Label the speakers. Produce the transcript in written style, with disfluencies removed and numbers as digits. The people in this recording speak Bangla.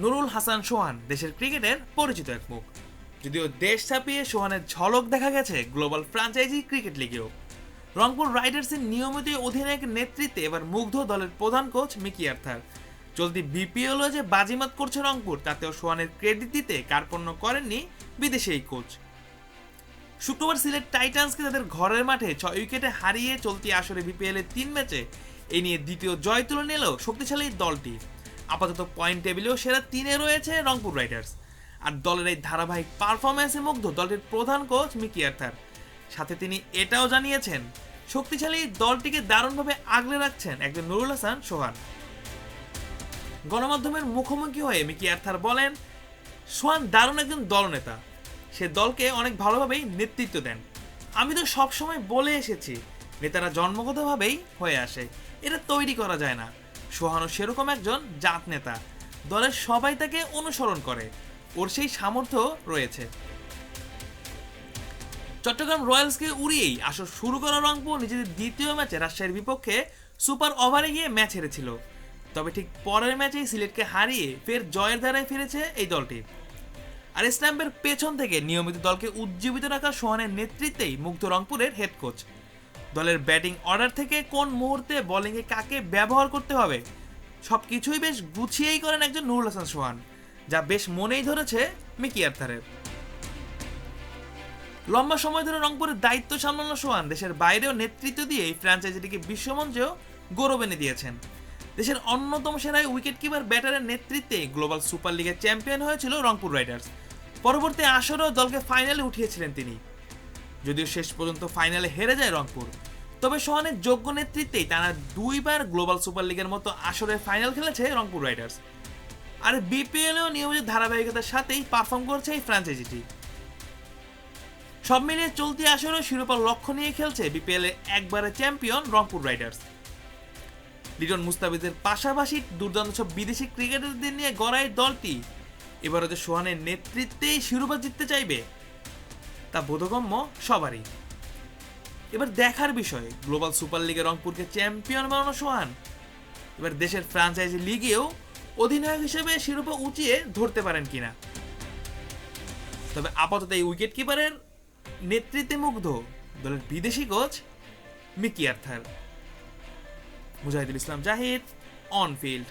Speaker 1: নুরুল হাসান সোহান দেশের ক্রিকেটের পরিচিত এক মুখ। যদিও দেশ ছাপিয়ে সোহানের ঝলক দেখা গেছে গ্লোবাল ফ্র্যাঞ্চাইজি ক্রিকেট লিগেও। রংপুর রাইডার্সের নিয়মিত অধিনায়কের নেতৃত্বে এবার মুগ্ধ দলের প্রধান কোচ মিকি আর্থার। চলতি বিপিএলও যে বাজিমাত করছে রংপুর, তাতেও সোহানের ক্রেডিট দিতে কার্পণ্য করেননি বিদেশি এই কোচ। শুক্রবার সিলেট টাইটান্সকে তাদের ঘরের মাঠে 6 উইকেটে হারিয়ে চলতি আসরে বিপিএল এর 3 ম্যাচে এই নিয়ে দ্বিতীয় জয় তুলে নিল শক্তিশালী দলটি। আপাতত পয়েন্ট টেবিলেও সেরা 3-এ রয়েছে রংপুর রাইডার্স। আর দলের এই ধারাবাহিক পারফরম্যান্সে মুগ্ধ দলটির প্রধান কোচ মিকি আর্থার। সাথে তিনি এটাও জানিয়েছেন, শক্তিশালী দলটিকে দারুণভাবে আগলে রাখছেন একজন নুরুল হাসান সোহান। গণমাধ্যমের মুখোমুখি হয়ে মিকি আর্থার বলেন, সোহান দারুণ একজন দলনেতা। সে দলকে অনেক ভালোভাবেই নেতৃত্ব দেন। আমি তো সবসময় বলে এসেছি, নেতারা জন্মগতভাবেই হয়ে আসে, এটা তৈরি করা যায় না। সোহানও সেরকম একজন জাত নেতা। দলের সবাই তাকে অনুসরণ করে, ওর সেই সামর্থ্য রয়েছে। চট্টগ্রাম রয়্যালসকে উড়িয়েই আসর শুরু করা রংপুর নিজেদের দ্বিতীয় ম্যাচে রাজশাহীর বিপক্ষে সুপার ওভারে গিয়ে ম্যাচ হেরেছিল। তবে ঠিক পরের ম্যাচেই সিলেটকে হারিয়ে ফের জয়ের ধারায় ফিরেছে এই দলটি। আর স্ট্যাম্পের পেছন থেকে নিয়মিত দলকে উজ্জীবিত রাখা সোহানের নেতৃত্বেই মুগ্ধ রংপুরের হেড কোচ। দলের ব্যাটিং অর্ডার থেকে কোন মুহূর্তে বোলিংয়ে কাকে ব্যবহার করতে হবে সবকিছুই বেশ গুছিয়েই করেন একজন নুরুল হাসান সোহান, যা বেশ মনেই ধরেছে মিকি আর্থারের। লম্বা সময় ধরে রংপুরের দায়িত্ব সামলানো সোহান দেশের বাইরেও নেতৃত্ব দিয়ে এই ফ্র্যাঞ্চাইজিটিকে বিশ্বমঞ্চেও গৌরব এনে দিয়েছেন। দেশের অন্যতম সেরা উইকেট কিপার ব্যাটারের নেতৃত্বে গ্লোবাল সুপার লিগের চ্যাম্পিয়ন হয়েছিল রংপুর রাইডার্স। পরবর্তী আসরেও দলকে ফাইনালে উঠিয়েছিলেন তিনি। যদিও শেষ পর্যন্ত ফাইনালে হেরে যায় রংপুর, তবে সোহানের যোগ্য নেতৃত্বেই টানা 2 বার গ্লোবাল সুপার লিগের মতো আসরের ফাইনাল খেলেছে রংপুর রাইডার্স। আর বিপিএলেও নিয়মিত ধারাবাহিকতার সাথেই পারফর্ম করছে এই ফ্র্যাঞ্চাইজিটি। সব মিলিয়ে চলতি আসরেও শিরোপার লক্ষ্য নিয়ে খেলছে বিপিএল এর একবারের চ্যাম্পিয়ন রংপুর রাইডার্স। লিটন মুস্তাফিজের পাশাপাশি দুর্দান্ত সব বিদেশি ক্রিকেটারদের নিয়ে গড়া এই দলটি এবারও যে সোহানের নেতৃত্বেই শিরোপা জিততে চাইবে তা বোধগম্য সবারই। এবার দেখার বিষয়, গ্লোবাল সুপার লিগে রংপুরকে চ্যাম্পিয়ন বানানো সোহান এবার দেশের ফ্র্যাঞ্চাইজি লিগেও অধিনায়ক হিসেবে শিরোপা উঁচিয়ে ধরতে পারেন কিনা। তবে আপাতত এই উইকেট কিপারের নেতৃত্বে মুগ্ধ দলের বিদেশি coach Mickey Arthur. Mujahidul Islam Zahid, on field.